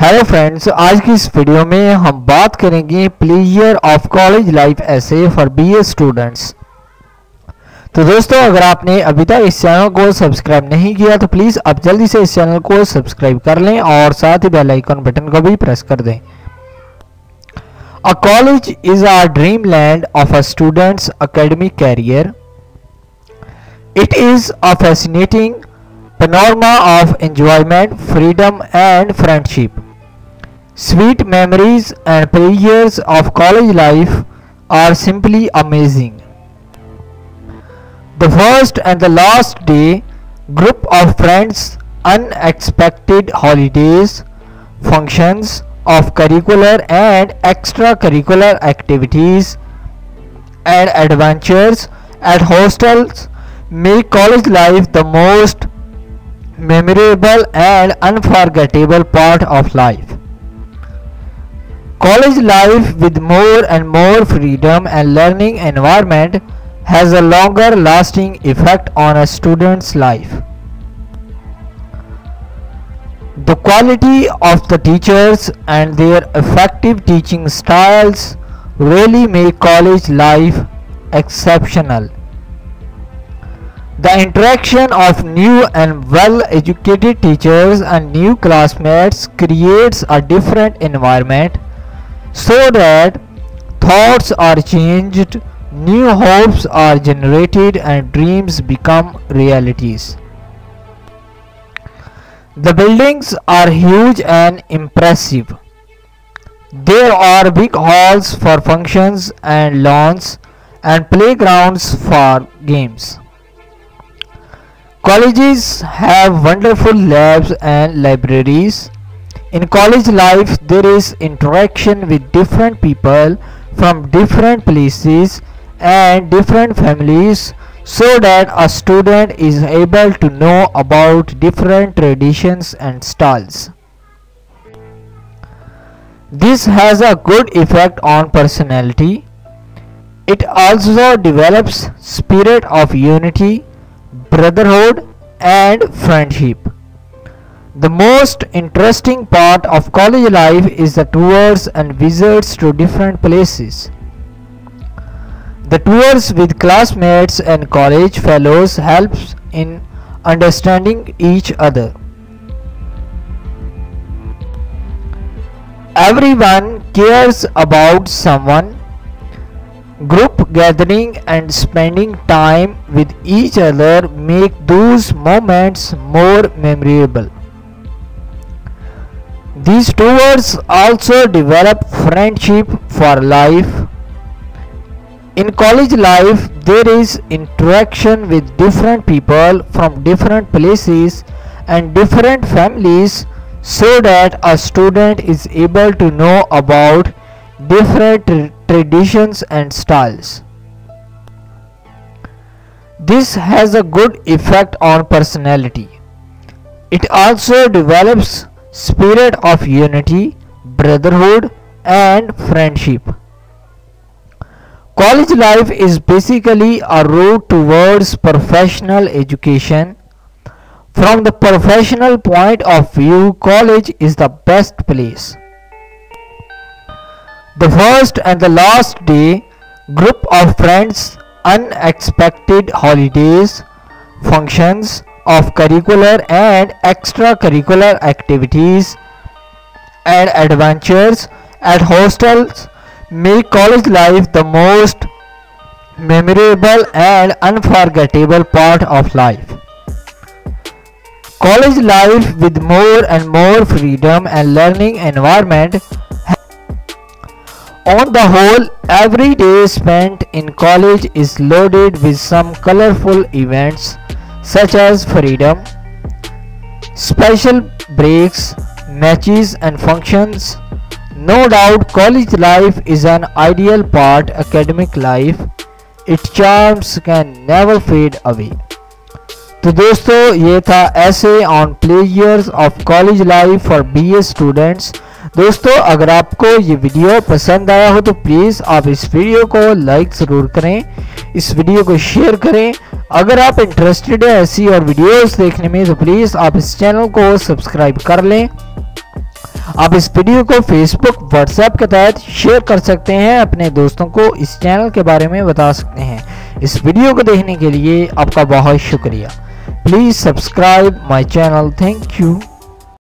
Hello friends, आज की इस वीडियो में हम बात करेंगे प्लेजर ऑफ कॉलेज लाइफ ऐसे फॉर बीए स्टूडेंट्स। तो दोस्तों, अगर आपने अभी तक इस चैनल को सब्सक्राइब नहीं किया तो प्लीज़ आप जल्दी से इस चैनल को सब्सक्राइब कर लें और साथ ही बेल आइकन बटन को भी प्रेस कर दें। A college is a dream land of a students academic career. It is a fascinating panorama of enjoyment, freedom and friendship. Sweet memories and pleasures of college life are simply amazing. The first and the last day, group of friends, unexpected holidays, functions of curricular and extracurricular activities and adventures at hostels make college life the most memorable and unforgettable part of life. College life with more and more freedom and learning environment has a longer lasting effect on a student's life. The quality of the teachers and their effective teaching styles really make college life exceptional. The interaction of new and well-educated teachers and new classmates creates a different environment so that thoughts are changed, new hopes are generated and dreams become realities. The buildings are huge and impressive. There are big halls for functions and lawns and playgrounds for games. Colleges have wonderful labs and libraries. In college life, there is interaction with different people from different places and different families so that a student is able to know about different traditions and styles. This has a good effect on personality. It also develops spirit of unity, brotherhood and friendship. The most interesting part of college life is the tours and visits to different places. The tours with classmates and college fellows helps in understanding each other. Everyone cares about someone. Group gathering and spending time with each other make those moments more memorable. These tours also develop friendship for life. In college life, there is interaction with different people from different places and different families so that a student is able to know about different traditions and styles. This has a good effect on personality. It also develops spirit of unity, brotherhood and friendship. College life is basically a route towards professional education. From the professional point of view, college is the best place. The first and the last day, group of friends, unexpected holidays, functions of curricular and extracurricular activities and adventures at hostels make college life the most memorable and unforgettable part of life. College life with more and more freedom and learning environment. On the whole, every day spent in college is loaded with some colorful events such as freedom, special breaks, matches and functions. No doubt college life is an ideal part of academic life. Its charms can never fade away. तो दोस्तों, ये था ऐसे on pleasures of college life for BA students. दोस्तों, अगर आपको ये video पसंद आया हो तो प्लीज़ आप इस वीडियो को लाइक ज़रूर करें, इस वीडियो को शेयर करें। अगर आप इंटरेस्टेड है ऐसी और वीडियोस देखने में तो प्लीज़ आप इस चैनल को सब्सक्राइब कर लें आप इस वीडियो को फेसबुक व्हाट्सएप के तहत शेयर कर सकते हैं, अपने दोस्तों को इस चैनल के बारे में बता सकते हैं। इस वीडियो को देखने के लिए आपका बहुत शुक्रिया। Please subscribe my channel. Thank you.